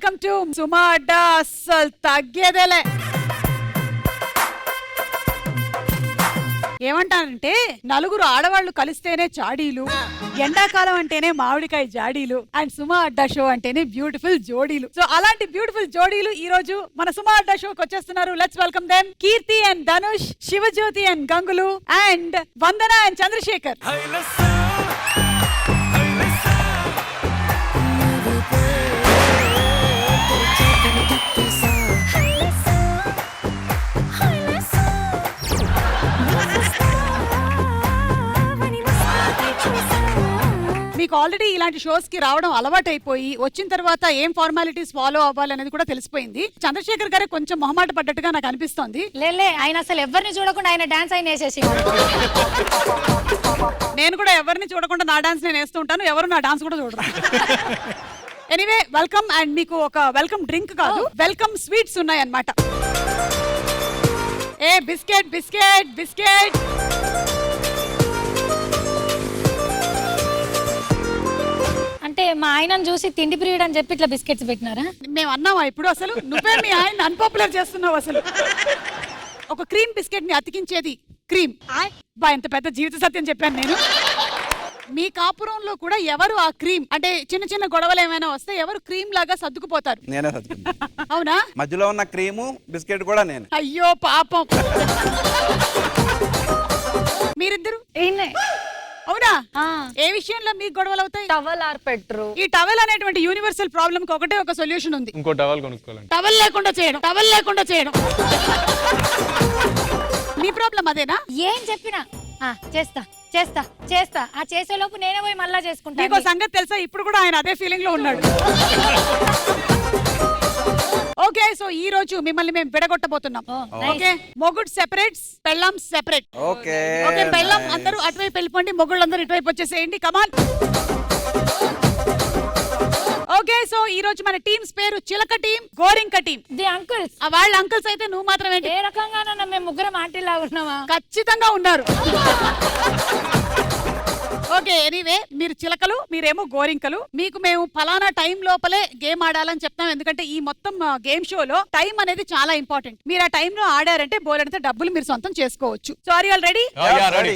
Welcome to సుమా అడ్డా. అస్సలు తగ్గేదేలే. ఏమంటానంటే నలుగురు ఆడవాళ్లు కలిస్తేనే చాడీలు, ఎండాకాలం అంటేనే మామిడికాయ జాడీలు, అండ్ సుమా అడ్డా షో అంటేనే బ్యూటిఫుల్ జోడీలు. సో అలాంటి బ్యూటిఫుల్ జోడీలు ఈ రోజు మన సుమా అడ్డా షోకి వచ్చేస్తున్నారు. Let's welcome them. Keerthi and Dhanush, Sivajyothi and Gangulu, and Vandana and Chandrasekhar. మీకు ఆల్రెడీ ఇలాంటి షోస్ కి రావడం అలవాటైపోయి వచ్చిన తర్వాత ఏం ఫార్మాలిటీస్ ఫాలో అవ్వాలనేది కూడా తెలిసిపోయింది. చంద్రశేఖర్ గారే కొంచెం మొహమాట పడ్డట్టుగా నాకు అనిపిస్తోంది. లేలే, ఆయన అసలు ఎవరిని చూడకుండా ఆయన డాన్స్ ఆయన వేసేసి. నేను కూడా ఎవరిని చూడకుండా నా డాన్స్ నేను వేస్తూ ఉంటాను, ఎవరు నా డాన్స్ కూడా చూడరు. Anyway welcome. అండ్ మీకు ఒక వెల్కమ్ డ్రింక్ కాదు, వెల్కమ్ స్వీట్స్ ఉన్నాయి అన్నమాట. ఏ బిస్కెట్ బిస్కెట్ బిస్కెట్. అంటే మా ఆయనను చూసి తిండి ప్రియుడు అని చెప్పి ఇట్లా బిస్కెట్స్ పెట్టినారా? మేము అన్నావా ఇప్పుడు? అసలు నువ్వే మీ ఆయన అన్పాపులర్ చేస్తున్నావు. అసలు ఒక క్రీమ్ బిస్కెట్ ని అతికించేది క్రీమ్. బా ఎంత పెద్ద జీవిత సత్యం చెప్పాను నేను. మీ కాపురంలో కూడా ఎవరు ఆ క్రీమ్ అంటే చిన్న చిన్న గొడవలు ఏమైనా వస్తే ఎవరు క్రీమ్ లాగా సర్దుకుపోతారు? నేనే సర్దుకుంటా. అవునా? మధ్యలో ఉన్న క్రీము బిస్కెట్ కూడా నేను. అయ్యో పాపం. మీరిద్దరు అవునా? ఏ విషయంలో మీకు గొడవలు అవుతాయి? టవల్ ఆర్ పెట్రో. ఈ టవల్ అనేటువంటి యూనివర్సల్ ప్రాబ్లం కి ఒకటే ఒక సొల్యూషన్ ఉంది. ఇంకో టవల్ కొనుక్కోవాలి. టవల్ లేకుండా చేయడం, టవల్ లేకుండా చేయడం. మీ ప్రాబ్లం అదేనా? ఏం చెప్పినా చేస్తా చేస్తా చేస్తా, ఆ చేసేలోపు నేనే పోయి మళ్ళా చేసుకుంటా. మీకు సంగతి తెలుసా? ఇప్పుడు కూడా ఆయన అదే ఫీలింగ్ లో ఉన్నాడు. ఓకే, సో ఈ రోజు మిమ్మల్ని మేము విడగొట్టబోతున్నాం. ఓకే, మొగుడు సెపరేట్స్, పెళ్ళాం సెపరేట్. ఓకే ఓకే, పెళ్ళాం అందరూ అటువైపు వెళ్ళిపోండి, మొగుళ్ళందరూ ఇటువైపు వచ్చేసేయండి. కమాన్. ఓకే, సో ఈ రోజు మన టీమ్స్ పేరు చిలక టీం, గోరింక టీం. The uncles. వాళ్ళ అంకుల్స్ అయితే నువ్వు మాత్రమే. ఏ రకంగానన్నా మేము ముగ్గురం ఆంటీలా ఉన్నావా? ఖచ్చితంగా ఉన్నారు. ఓకే, ఎనీవే మీరు చిలకలు, మీరేమో గోరింకలు. మీకు మేము ఫలానా టైం లోపలే గేమ్ ఆడాలని చెప్తాం. ఎందుకంటే ఈ మొత్తం గేమ్ షోలో టైం అనేది చాలా ఇంపార్టెంట్. మీరు ఆ టైంలో ఆడారంటే బోలెడంత డబ్బులు మీరు సొంతం చేసుకోవచ్చు. So are you all ready?